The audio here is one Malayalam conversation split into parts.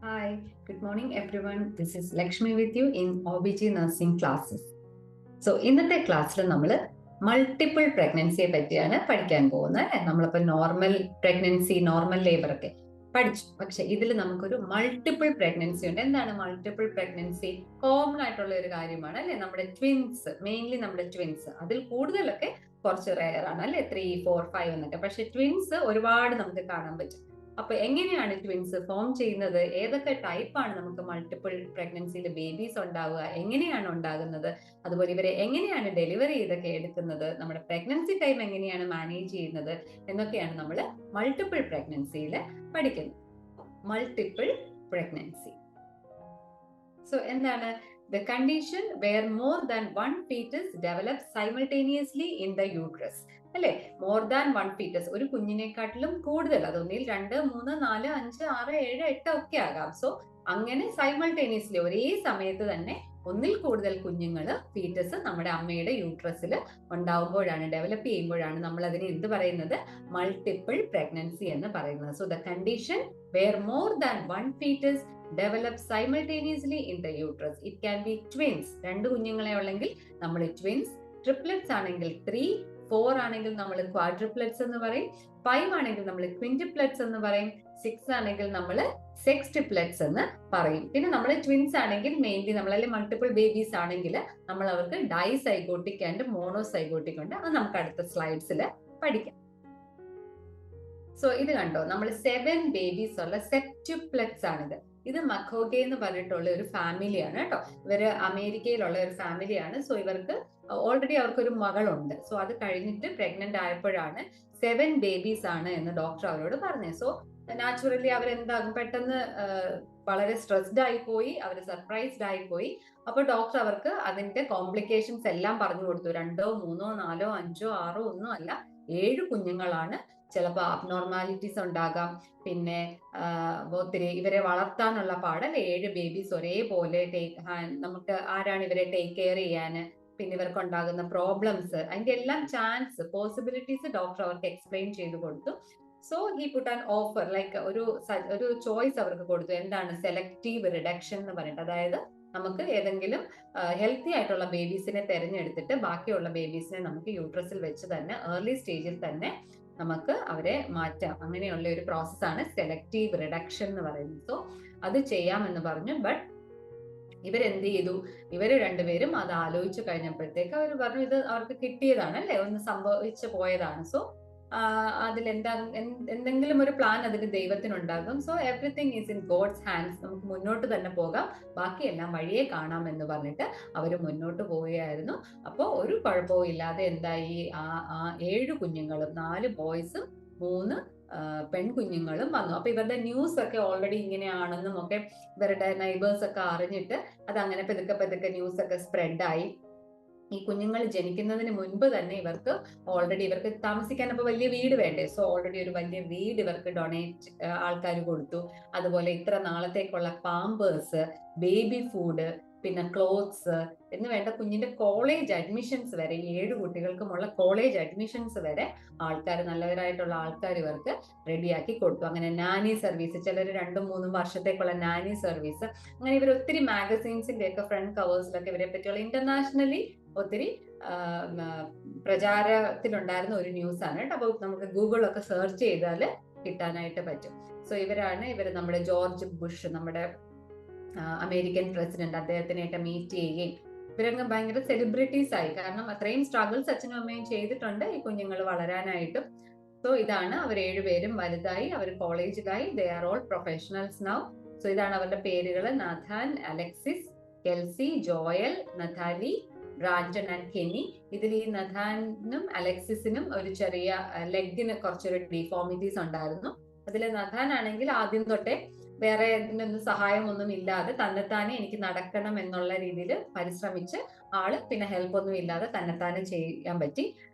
Hi, good morning everyone. This is Lakshmi with you in OBG nursing classes. So ഇന്നത്തെ ക്ലാസ്സിൽ നമ്മൾ മൾട്ടിപ്പിൾ പ്രഗ്നൻസിയെ പറ്റിയാണ് പഠിക്കാൻ പോകുന്നത് അല്ലേ. നമ്മളിപ്പോൾ നോർമൽ പ്രഗ്നൻസി, നോർമൽ ലേബർ ഒക്കെ പഠിച്ചു. പക്ഷെ ഇതിൽ നമുക്കൊരു മൾട്ടിപ്പിൾ പ്രഗ്നൻസി ഉണ്ട്. എന്താണ് മൾട്ടിപ്പിൾ പ്രഗ്നൻസി? കോമൺ ആയിട്ടുള്ള ഒരു കാര്യമാണ് അല്ലെ. നമ്മുടെ ട്വിൻസ്, മെയിൻലി നമ്മുടെ ട്വിൻസ്, അതിൽ കൂടുതലൊക്കെ കുറച്ച് റെയർ ആണ് അല്ലെ, 3, 4, 5 എന്നൊക്കെ. പക്ഷെ ട്വിൻസ് ഒരുപാട് നമുക്ക് കാണാൻ പറ്റും. അപ്പൊ എങ്ങനെയാണ് ട്വിൻസ് ഫോം ചെയ്യുന്നത്? ഏതൊക്കെ ടൈപ്പാണ് നമുക്ക് മൾട്ടിപ്പിൾ പ്രഗ്നൻസിയിൽ ബേബീസ് ഉണ്ടാവുക? എങ്ങനെയാണ് ഉണ്ടാകുന്നത്? അതുപോലെ ഇവരെ എങ്ങനെയാണ് ഡെലിവറി ചെയ്തൊക്കെ എടുക്കുന്നത്? നമ്മുടെ പ്രഗ്നൻസി ടൈം എങ്ങനെയാണ് മാനേജ് ചെയ്യുന്നത് എന്നൊക്കെയാണ് നമ്മൾ മൾട്ടിപ്പിൾ പ്രഗ്നൻസിയിൽ പഠിക്കുന്നത്. Multiple pregnancy. സോ എന്താണ്? The condition where more than one fetus develops simultaneously in the uterus. അല്ലെ, മോർ ദാൻ വൺ ഫീറ്റസ്, ഒരു കുഞ്ഞിനെക്കാട്ടിലും കൂടുതൽ, അതൊന്നിൽ 2, 3, 4, 5, 6, 7, 8 ഒക്കെ ആകാം. സോ അങ്ങനെ സൈമൾട്ടേനിയസ്ലി ഒരേ സമയത്ത് തന്നെ ഒന്നിൽ കൂടുതൽ കുഞ്ഞുങ്ങൾ, ഫീറ്റസ് നമ്മുടെ അമ്മയുടെ യൂട്രസിൽ ഉണ്ടാവുമ്പോഴാണ്, ഡെവലപ്പ് ചെയ്യുമ്പോഴാണ് നമ്മൾ അതിനെ എന്ത് പറയുന്നത്? മൾട്ടിപ്പിൾ പ്രഗ്നൻസി എന്ന് പറയുന്നത്. So the condition where more than one fetus develops simultaneously in the uterus. It can be twins. 2 കുഞ്ഞുങ്ങളെ ഉള്ളെങ്കിൽ നമ്മൾ ട്വിൻസ്, ട്രിപ്ലെറ്റ്സ് ആണെങ്കിൽ 3, 4 ആണെങ്കിൽ നമ്മൾ ക്വാഡ്രിപ്ലെറ്റ്സ് എന്ന് പറയും, 5 ആണെങ്കിൽ നമ്മൾ ക്വിൻറ്റിപ്ലെറ്റ്സ് എന്ന് പറയും, 6 ആണെങ്കിൽ നമ്മൾ സെക്സ്റ്റിപ്ലെറ്റ്സ് എന്ന് പറയും. പിന്നെ നമ്മൾ ട്വിൻസ് ആണെങ്കിൽ മെയിൻലി നമ്മളെ മൾട്ടിപ്പിൾ ബേബീസ് ആണെങ്കിൽ നമ്മൾ അവർക്ക് ഡൈസൈഗോട്ടിക് ആൻഡ് മോണോസൈഗോട്ടിക് ഉണ്ട്. അത് നമുക്ക് അടുത്ത സ്ലൈഡ്സിൽ പഠിക്കാം. സോ ഇത് കണ്ടോ, നമ്മൾ 7 ബേബീസ് ഉള്ള സെപ്റ്റുപ്ലെറ്റ്സ് ആണിത്. ഇത് മക്കോഗെ എന്ന് പറഞ്ഞിട്ടുള്ള ഒരു ഫാമിലിയാണ് കേട്ടോ. ഇവര് അമേരിക്കയിലുള്ള ഒരു ഫാമിലിയാണ്. സോ ഇവർക്ക് ഓൾറെഡി അവർക്കൊരു മകളുണ്ട്. സോ അത് കഴിഞ്ഞിട്ട് പ്രഗ്നന്റ് ആയപ്പോഴാണ് 7 ബേബീസ് ആണ് എന്ന് ഡോക്ടർ അവരോട് പറഞ്ഞത്. സോ നാച്ചുറലി അവരെന്താകും, പെട്ടെന്ന് വളരെ സ്ട്രെസ്ഡ് ആയി പോയി, അവർ സർപ്രൈസ്ഡ് ആയി പോയി. അപ്പൊ ഡോക്ടർ അവർക്ക് അതിന്റെ കോംപ്ലിക്കേഷൻസ് എല്ലാം പറഞ്ഞു കൊടുത്തു. 2, 3, 4, 5, 6 ഒന്നും അല്ല, 7 കുഞ്ഞുങ്ങളാണ്. ചിലപ്പോൾ അബ്നോർമാലിറ്റീസ് ഉണ്ടാകാം. പിന്നെ ഒത്തിരി ഇവരെ വളർത്താനുള്ള പാടല്ലേ, 7 ബേബീസ് ഒരേപോലെ നമുക്ക് ആരാണ് ഇവരെ ടേക്ക് കെയർ ചെയ്യാന്, പിന്നെ ഇവർക്ക് ഉണ്ടാകുന്ന പ്രോബ്ലംസ്, അതിന്റെ എല്ലാം ചാൻസ്, പോസിബിലിറ്റീസ് ഡോക്ടർ അവർക്ക് എക്സ്പ്ലെയിൻ ചെയ്ത് കൊടുത്തു. So he put an offer, like ഒരു ചോയ്സ് അവർക്ക് കൊടുത്തു. എന്താണ്? സെലക്റ്റീവ് റിഡക്ഷൻ എന്ന് പറഞ്ഞിട്ട്. അതായത് നമുക്ക് ഏതെങ്കിലും ഹെൽത്തി ആയിട്ടുള്ള ബേബീസിനെ തെരഞ്ഞെടുത്തിട്ട് ബാക്കിയുള്ള ബേബീസിനെ നമുക്ക് യൂട്രസിൽ വെച്ച് തന്നെ ഏർലി സ്റ്റേജിൽ തന്നെ നമുക്ക് അവരെ മാറ്റാം. അങ്ങനെയുള്ള ഒരു പ്രോസസ്സാണ് സെലക്റ്റീവ് റിഡക്ഷൻ എന്ന് പറയുന്നത്. സോ അത് ചെയ്യാമെന്ന് പറഞ്ഞു. ബട്ട് ഇവരെന്ത് ചെയ്തു? ഇവര് രണ്ടുപേരും അത് ആലോചിച്ച് കഴിഞ്ഞപ്പോഴത്തേക്ക് അവർ പറഞ്ഞു ഇത് അവർക്ക് കിട്ടിയതാണ് അല്ലെ, ഒന്ന് സംഭവിച്ചു പോയതാണ്. സോ എന്തെങ്കിലും ഒരു പ്ലാൻ അതിന് ദൈവത്തിനുണ്ടാകും. So everything is in God's hands. നമുക്ക് മുന്നോട്ട് തന്നെ പോകാം, ബാക്കിയെല്ലാം വഴിയെ കാണാം എന്ന് പറഞ്ഞിട്ട് അവര് മുന്നോട്ട് പോവുകയായിരുന്നു. അപ്പോൾ ഒരു കുഴപ്പവും ഇല്ലാതെ എന്തായി, ആ 7 കുഞ്ഞുങ്ങളും, 4 ബോയ്സും 3 പെൺകുഞ്ഞുങ്ങളും വന്നു. അപ്പൊ ഇവരുടെ ന്യൂസ് ഒക്കെ ഓൾറെഡി ഇങ്ങനെയാണെന്നും ഒക്കെ ഇവരുടെ നൈബേഴ്സ് ഒക്കെ അറിഞ്ഞിട്ട് അത് അങ്ങനെ പതുക്കെ ന്യൂസ് ഒക്കെ സ്പ്രെഡായി. ഈ കുഞ്ഞുങ്ങൾ ജനിക്കുന്നതിന് മുൻപ് തന്നെ ഇവർക്ക് ഓൾറെഡി, ഇവർക്ക് താമസിക്കാൻ അപ്പൊ വലിയ വീട് വേണ്ടേ. സോ ഓൾറെഡി ഒരു വലിയ വീട് ഇവർക്ക് ഡൊണേറ്റ് ആൾക്കാർ കൊടുത്തു. അതുപോലെ ഇത്ര നാളത്തേക്കുള്ള പാമ്പേഴ്സ്, ബേബി ഫുഡ്, പിന്നെ ക്ലോത്ത്സ് എന്ന് വേണ്ട കുഞ്ഞിന്റെ കോളേജ് അഡ്മിഷൻസ് വരെ, 7 കുട്ടികൾക്കുമുള്ള കോളേജ് അഡ്മിഷൻസ് വരെ ആൾക്കാർ, നല്ലവരായിട്ടുള്ള ആൾക്കാർ ഇവർക്ക് റെഡിയാക്കി കൊടുത്തു. അങ്ങനെ നാനി സർവീസ്, ചിലർ 2, 3 വർഷത്തേക്കുള്ള നാനി സർവീസ്, അങ്ങനെ ഇവർ ഒത്തിരി മാഗസീൻസിന്റെ ഒക്കെ ഫ്രണ്ട് കവേഴ്സിലൊക്കെ ഇവരെ പറ്റിയുള്ള ഇന്റർനാഷണലി ഒത്തിരി പ്രചാരത്തിലുണ്ടായിരുന്ന ഒരു ന്യൂസ് ആണ് കേട്ടോ. അപ്പൊ നമുക്ക് ഗൂഗിളൊക്കെ സെർച്ച് ചെയ്താൽ കിട്ടാനായിട്ട് പറ്റും. സോ ഇവര് നമ്മുടെ ജോർജ് ബുഷ്, നമ്മുടെ അമേരിക്കൻ പ്രസിഡന്റ്, അദ്ദേഹത്തിനെയൊക്കെ മീറ്റ് ചെയ്യുകയും ഇവരങ്ങ് ഭയങ്കര സെലിബ്രിറ്റീസ് ആയി. കാരണം അത്രയും സ്ട്രഗിൾസ് അച്ഛനും അമ്മയും ചെയ്തിട്ടുണ്ട് ഈ കുഞ്ഞുങ്ങൾ വളരാനായിട്ടും. സോ ഇതാണ് അവർ 7 പേരും വലുതായി, അവർ കോളേജിലായി. They are all professionals now. So ഇതാണ് അവരുടെ പേരുകൾ: Nathan, Alexis, Kelsey, Joel, Nathalie, Brandon and Kenny. ഇതിൽ ഈ നഥാനും അലക്സിസിനും ഒരു ചെറിയ ലെഗിന് കുറച്ചൊരു ഡിഫോമിറ്റീസ് ഉണ്ടായിരുന്നു. അതിൽ നഥാൻ ആണെങ്കിൽ ആദ്യം തൊട്ടേ വേറെ ഇതിനൊന്നും സഹായമൊന്നും ഇല്ലാതെ തന്നെത്താനെ എനിക്ക് നടക്കണം എന്നുള്ള രീതിയിൽ പരിശ്രമിച്ച് ആള്, പിന്നെ ഹെൽപ്പ് ഒന്നും ഇല്ലാതെ തന്നെത്താനെ ചെയ്യാൻ പറ്റി.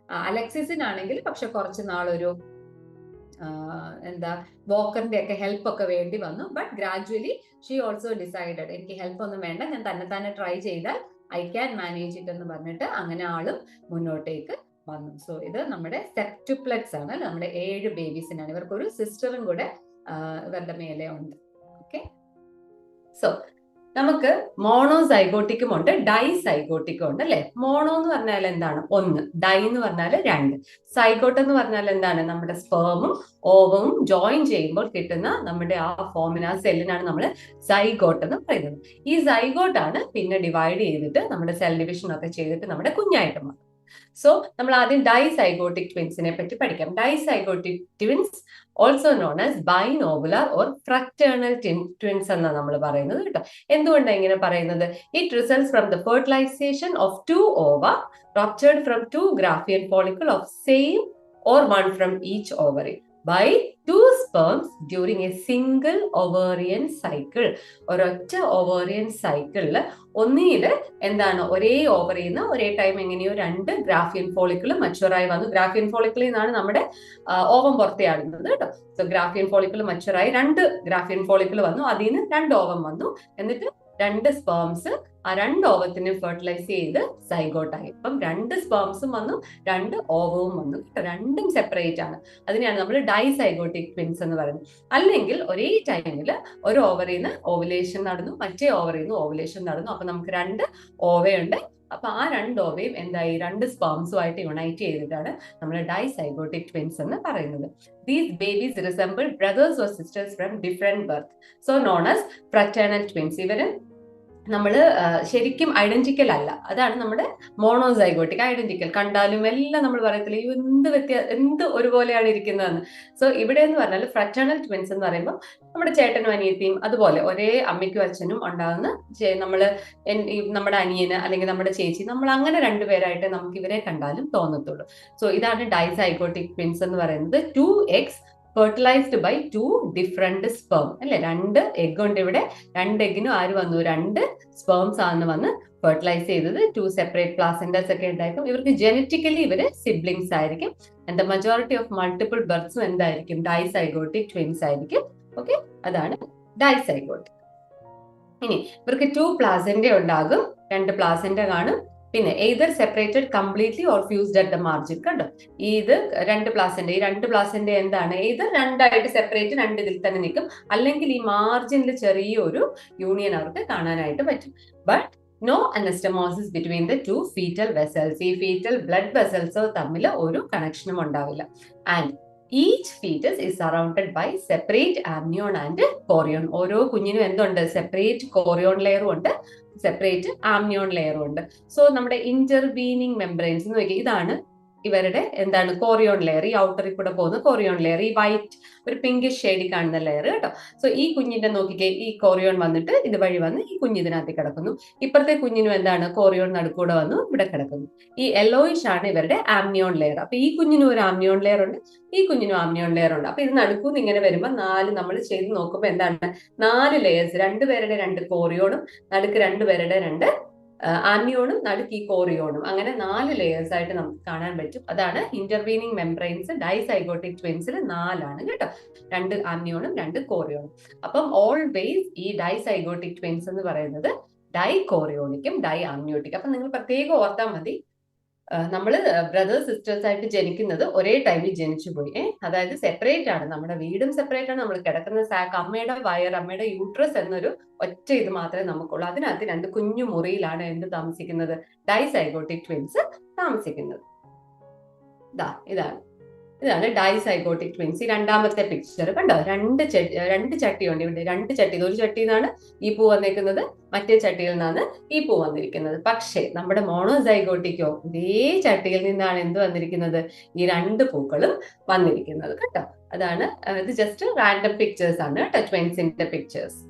അലക്സിസിനാണെങ്കിൽ പക്ഷെ കുറച്ച് നാളൊരു വോക്കറിന്റെ ഒക്കെ ഹെൽപ്പ് ഒക്കെ വേണ്ടി വന്നു. But gradually she also decided, എനിക്ക് ഹെൽപ്പ് ഒന്നും വേണ്ട, ഞാൻ തന്നെത്താനെ ട്രൈ ചെയ്താൽ ഐ ക്യാൻ മാനേജ് ഇറ്റ് എന്ന് പറഞ്ഞിട്ട് അങ്ങനെ ആളും മുന്നോട്ടേക്ക് വന്നു. സോ ഇത് നമ്മുടെ സെപ്റ്റുപ്ലെറ്റ്സ് ആണ്, നമ്മുടെ 7 ബേബീസിനാണ്. ഇവർക്കൊരു സിസ്റ്ററും കൂടെ ഇവരുടെ മേലെ ഉണ്ട്. ഓക്കെ, സോ നമുക്ക് മോണോസൈഗോട്ടിക്കും ഉണ്ട് ഡൈസൈഗോട്ടിക്കും ഉണ്ട് അല്ലെ. മോണോ എന്ന് പറഞ്ഞാൽ എന്താണ്? ഒന്ന്. ഡൈ എന്ന് പറഞ്ഞാൽ രണ്ട്. സൈഗോട്ട് എന്ന് പറഞ്ഞാൽ എന്താണ്? നമ്മുടെ സ്പേമും ഓവവും ജോയിൻ ചെയ്യുമ്പോൾ കിട്ടുന്ന നമ്മുടെ ആ ഫോമിന്, ആ സെല്ലിനാണ് നമ്മൾ സൈഗോട്ട് എന്ന് പറയുന്നത്. ഈ സൈഗോട്ടാണ് പിന്നെ ഡിവൈഡ് ചെയ്തിട്ട് നമ്മുടെ സെൽ ഡിവിഷൻ ഒക്കെ ചെയ്തിട്ട് നമ്മുടെ കുഞ്ഞായിട്ട് മാറും. സോ നമ്മൾ ആദ്യം ഡൈസൈഗോട്ടിക് ട്വിൻസിനെ പറ്റി പഠിക്കാം. Dizygotic twins also known as binovular or fraternal twins എന്നാണ് നമ്മൾ പറയുന്നത് കേട്ടോ. എന്തുകൊണ്ടാണ് ഇങ്ങനെ പറയുന്നത്? It results from the fertilisation of 2 ova ruptured from 2 Graafian follicle of same or one from each ovary by 2 sperms during a single ovarian cycle. ഒരൊറ്റ ഓവേറിയൻ സൈക്കിളിൽ ഒന്നിയിൽ എന്താണ്, ഒരേ ഓവറിൽ നിന്ന് ഒരേ ടൈം എങ്ങനെയോ 2 ഗ്രാഫിയൻ ഫോളിക്കിൾ മച്ചുവറായി വന്നു. ഗ്രാഫിയൻ ഫോളിക്കിളിൽ നിന്നാണ് നമ്മുടെ ഓവം പുറത്തെയാടുന്നത് കേട്ടോ. സോ ഗ്രാഫിയൻ ഫോളിക്കിൾ മച്ചുവറായി 2 ഗ്രാഫിയൻ ഫോളിക്കിൾ വന്നു, അതിൽ നിന്ന് 2 ഓവം വന്നു. എന്നിട്ട് 2 സ്പേംസ് ആ 2 ഓവത്തിനെ ഫെർട്ടിലൈസ് ചെയ്ത് സൈഗോട്ടായി. അപ്പം 2 സ്പേംസും വന്നു, 2 ഓവവും വന്നു. രണ്ടും സെപ്പറേറ്റ് ആണ്. അതിനെയാണ് നമ്മൾ ഡൈസൈഗോട്ടിക് ട്വിൻസ് എന്ന് പറയുന്നത്. അല്ലെങ്കിൽ ഒരേ ടൈമിൽ ഒരു ഓവറിൽ നിന്ന് ഓവുലേഷൻ നടന്നു, മറ്റേ ഓവറിൽ നിന്ന് ഓവുലേഷൻ നടന്നു. അപ്പൊ നമുക്ക് 2 ഓവയുണ്ട്. അപ്പൊ ആ 2 ഓവയും എന്തായി? 2 സ്പേംസുമായിട്ട് യുണൈറ്റ് ചെയ്തിട്ടാണ് നമ്മൾ ഡൈസൈഗോട്ടിക് ട്വിൻസ് എന്ന് പറയുന്നത്. These babies resemble brothers or sisters from different birth, so known as fraternal twins. ഇവര് നമ്മൾ ശരിക്കും ഐഡന്റിക്കൽ അല്ല. അതാണ് നമ്മുടെ മോണോസൈഗോട്ടിക്. ഐഡന്റിക്കൽ കണ്ടാലും എല്ലാം നമ്മൾ പറയത്തില്ല എന്ത് ഒരുപോലെയാണ് ഇരിക്കുന്നതെന്ന്. സോ ഇവിടെ എന്ന് പറഞ്ഞാൽ ഫ്രറ്റേണൽ ട്വിൻസ് എന്ന് പറയുമ്പോൾ നമ്മുടെ ചേട്ടനും അനിയത്തിയും അതുപോലെ ഒരേ അമ്മയ്ക്കും അച്ഛനും ഉണ്ടാകുന്ന നമ്മുടെ അനിയന് അല്ലെങ്കിൽ നമ്മുടെ ചേച്ചി, നമ്മൾ അങ്ങനെ 2 പേരായിട്ട് നമുക്ക് ഇവരെ കണ്ടാലും തോന്നത്തുള്ളൂ. സോ ഇതാണ് ഡൈസൈഗോട്ടിക് ട്വിൻസ് എന്ന് പറയുന്നത്. 2 eggs fertilised by 2 different sperm അല്ലെ. 2 എഗ് ഉണ്ട് ഇവിടെ. 2 എഗിനും ആര് വന്നു? 2 സ്പേംസ് ആണ് വന്ന് ഫെർട്ടിലൈസ് ചെയ്തത്. 2 സെപ്പറേറ്റ് പ്ലാസന്റസ് ഒക്കെ ഉണ്ടായിരിക്കും. ഇവർക്ക് ജനറ്റിക്കലി ഇവര് സിബ്ലിങ്സ് ആയിരിക്കും. And the majority of multiple ബർത്ത്സും എന്തായിരിക്കും? ഡൈസൈഗോട്ടിക് ട്വിൻസ് ആയിരിക്കും. ഓക്കെ, അതാണ് ഡൈസൈഗോട്ടിക്. ഇനി ഇവർക്ക് 2 പ്ലാസന്റ ഉണ്ടാകും, 2 പ്ലാസന്റ കാണും. പിന്നെ either separated completely or fused at the margin. കണ്ടോ, ഇത് 2 പ്ലാസന്റ. ഈ 2 പ്ലാസന്റ എന്താണ്? എയ്തർ 2 ആയിട്ട് സെപ്പറേറ്റ് 2 ഇതിൽ തന്നെ നിൽക്കും, അല്ലെങ്കിൽ ഈ മാർജിനിൽ ചെറിയൊരു യൂണിയൻ അവർക്ക് കാണാനായിട്ട് പറ്റും. But no anastomosis between the 2 fetal vessels. ഈ ഫീറ്റൽ ബ്ലഡ് വെസൽസ് തമ്മിൽ ഒരു കണക്ഷനും ഉണ്ടാവില്ല. And each fetus is surrounded by separate amnion and chorion. ഓരോ കുഞ്ഞിനും എന്തുണ്ട്? സെപ്പറേറ്റ് കോറിയോൺ ലെയറും ഉണ്ട്, സെപ്പറേറ്റ് ആംനിയോൺ ലെയറും ഉണ്ട്. സോ നമ്മുടെ ഇന്റർവീനിങ് മെംബ്രെയിൻസ് എന്ന് നോക്കി, ഇതാണ് ഇവരുടെ എന്താണ്? Chorion layer. ഈ ഔട്ടറിൽ കൂടെ പോകുന്ന കോറിയോൺ ലെയർ, ഈ വൈറ്റ് ഒരു പിങ്കിഷ് ഷെയ്ഡിൽ കാണുന്ന ലെയർ കേട്ടോ. സോ ഈ കുഞ്ഞിന്റെ നോക്കിക്കേ, ഈ കോറിയോൺ വന്നിട്ട് ഇത് വഴി വന്ന് ഈ കുഞ്ഞിതിനകത്ത് കിടക്കുന്നു. ഇപ്പുറത്തെ കുഞ്ഞിനും എന്താണ്? കോറിയോൺ നടുക്കൂടെ വന്നു ഇവിടെ കിടക്കുന്നു. ഈ യെല്ലോയിഷ് ആണ് ഇവരുടെ ആംനിയോൺ ലെയർ. അപ്പൊ ഈ കുഞ്ഞിനും ഒരു ആംനിയോൺ ലെയർ ഉണ്ട്, ഈ കുഞ്ഞിനും ആംനിയോൺ ലെയർ ഉണ്ട്. അപ്പൊ ഇത് നടുക്കൂന്ന് ഇങ്ങനെ വരുമ്പോൾ 4 നമ്മൾ ചെയ്ത് നോക്കുമ്പോൾ എന്താണ്? 4 ലെയേഴ്സ്. 2 പേരുടെ 2 കോറിയോണും നടുക്ക് 2 പേരുടെ 2 ആംനിയോണും നടുക്ക് ഈ കോറിയോണും, അങ്ങനെ 4 ലെയേഴ്സ് ആയിട്ട് നമുക്ക് കാണാൻ പറ്റും. അതാണ് ഇന്റർവീനിങ് മെംബ്രെയിൻസ്. ഡൈസൈഗോട്ടിക് ട്വിൻസിൽ 4 ആണ് കേട്ടോ. 2 ആംനിയോണും 2 കോറിയോണും. അപ്പം ഓൾവേസ് ഈ ഡൈസൈഗോട്ടിക് ട്വിൻസ് എന്ന് പറയുന്നത് ഡൈകോറിയോണിക്കും ഡൈ ആംനിയോട്ടിക്. അപ്പൊ നിങ്ങൾ പ്രത്യേകം ഓർത്താൽ മതി, നമ്മൾ ബ്രദേഴ്സ് സിസ്റ്റേഴ്സ് ആയിട്ട് ജനിക്കുന്നത് ഒരേ ടൈമിൽ ജനിച്ചു പോയി. അതായത് സെപ്പറേറ്റ് ആണ്, നമ്മുടെ വീടും സെപ്പറേറ്റ് ആണ്, നമ്മൾ കിടക്കുന്ന സാക്ക്, അമ്മയുടെ വയർ, അമ്മയുടെ യൂട്രസ് എന്നൊരു ഒറ്റ ഇത് മാത്രമേ നമുക്കുള്ളൂ. അതിനകത്ത് 2 കുഞ്ഞു മുറിയിലാണ് എന്ത് താമസിക്കുന്നത്? ഡൈസൈഗോട്ടിക് ട്വിൻസ് താമസിക്കുന്നത്. ഇതാണ് ഡൈസൈഗോട്ടിക് ട്വിൻസ്. ഈ രണ്ടാമത്തെ പിക്ചർ കണ്ടോ? 2 ചട്ടിയുണ്ട് ഇവിടെ. 2 ചട്ടി. ഒരു ചട്ടിയിൽ നിന്നാണ് ഈ പൂ വന്നിരിക്കുന്നത്, മറ്റേ ചട്ടിയിൽ നിന്നാണ് ഈ പൂ വന്നിരിക്കുന്നത്. പക്ഷേ നമ്മുടെ മോണോസൈഗോട്ടിക്കോ ഇതേ ചട്ടിയിൽ നിന്നാണ് എന്ത് വന്നിരിക്കുന്നത്? ഈ 2 പൂക്കളും വന്നിരിക്കുന്നത് കേട്ടോ. അതാണ് ഇത്. ജസ്റ്റ് റാൻഡം പിക്ചേഴ്സ് ആണ് കേട്ടോ, ട്വിൻസിന്റെ പിക്ചേഴ്സ്.